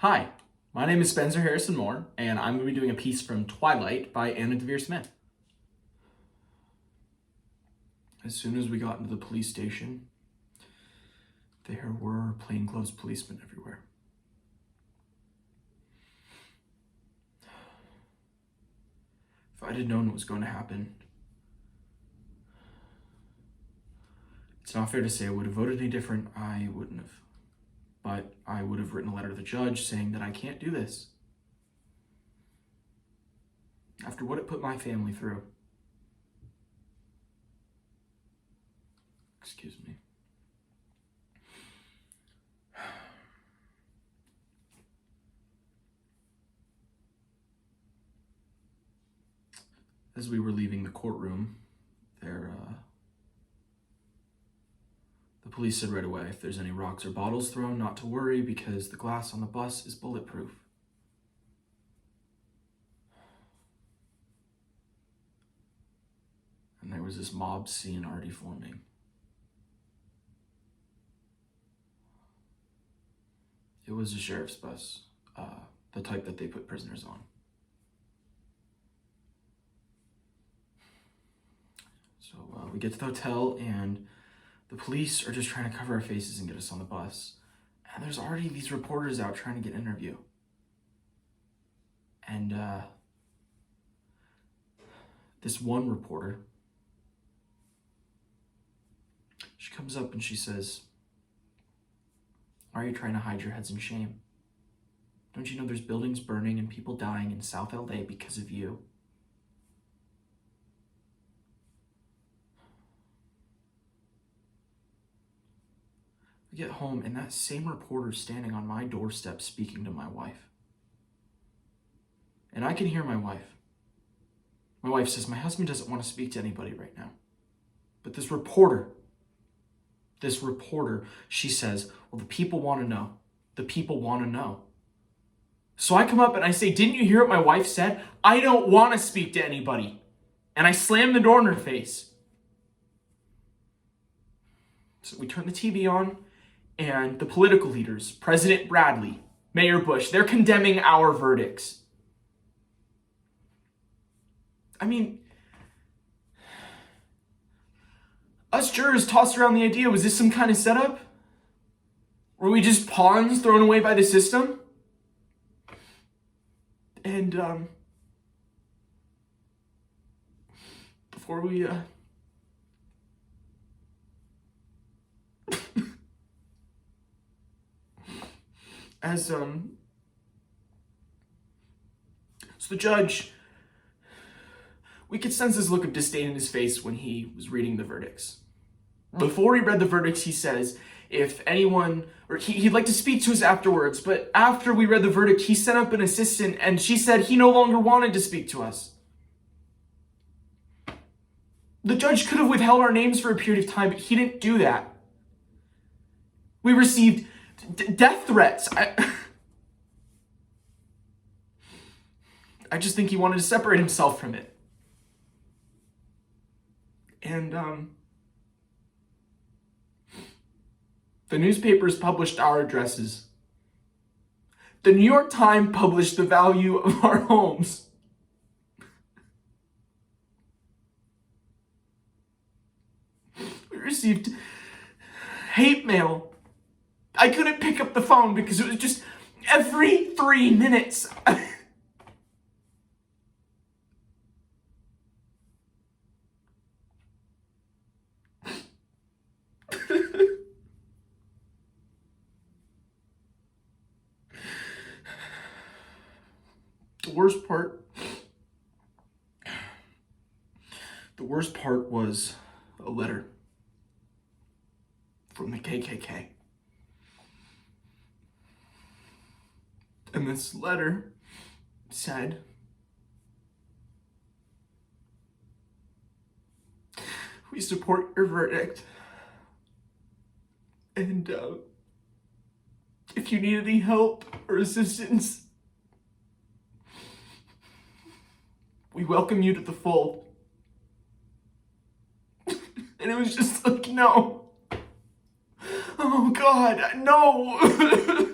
Hi, my name is Spencer Harrison Moore, and I'm going to be doing a piece from Twilight by Anna Deavere Smith. As soon as we got into the police station, there were plainclothes policemen everywhere. If I'd known what was going to happen, it's not fair to say I would have voted any different. I wouldn't have. But I would have written a letter to the judge saying that I can't do this. After what it put my family through. Excuse me. As we were leaving the courtroom, the police said right away, if there's any rocks or bottles thrown, not to worry because the glass on the bus is bulletproof. And there was this mob scene already forming. It was a sheriff's bus, the type that they put prisoners on. So we get to the hotel and the police are just trying to cover our faces and get us on the bus. And there's already these reporters out trying to get an interview. And this one reporter, she comes up and she says, "Why are you trying to hide your heads in shame? Don't you know there's buildings burning and people dying in South LA because of you?" I get home and that same reporter's standing on my doorstep speaking to my wife. And I can hear my wife. My wife says, "My husband doesn't want to speak to anybody right now." But this reporter, she says, "Well, the people want to know. The people want to know." So I come up and I say, "Didn't you hear what my wife said? I don't want to speak to anybody." And I slam the door in her face. So we turn the TV on. And the political leaders, President Bradley, Mayor Bush, they're condemning our verdicts. I mean, us jurors tossed around the idea, was this some kind of setup? Were we just pawns thrown away by the system? And before we so the judge, we could sense this look of disdain in his face when he was reading the verdicts. Before he read the verdicts, he says, if anyone, or he'd like to speak to us afterwards, but after we read the verdict, he sent up an assistant and she said he no longer wanted to speak to us. The judge could have withheld our names for a period of time, but he didn't do that. We received death threats. I just think he wanted to separate himself from it. And the newspapers published our addresses. The New York Times published the value of our homes. We received hate mail. I couldn't pick up the phone because it was just every 3 minutes. The worst part was a letter from the KKK. And this letter said, "We support your verdict. And if you need any help or assistance, we welcome you to the fold." And it was just like, no. Oh God, no.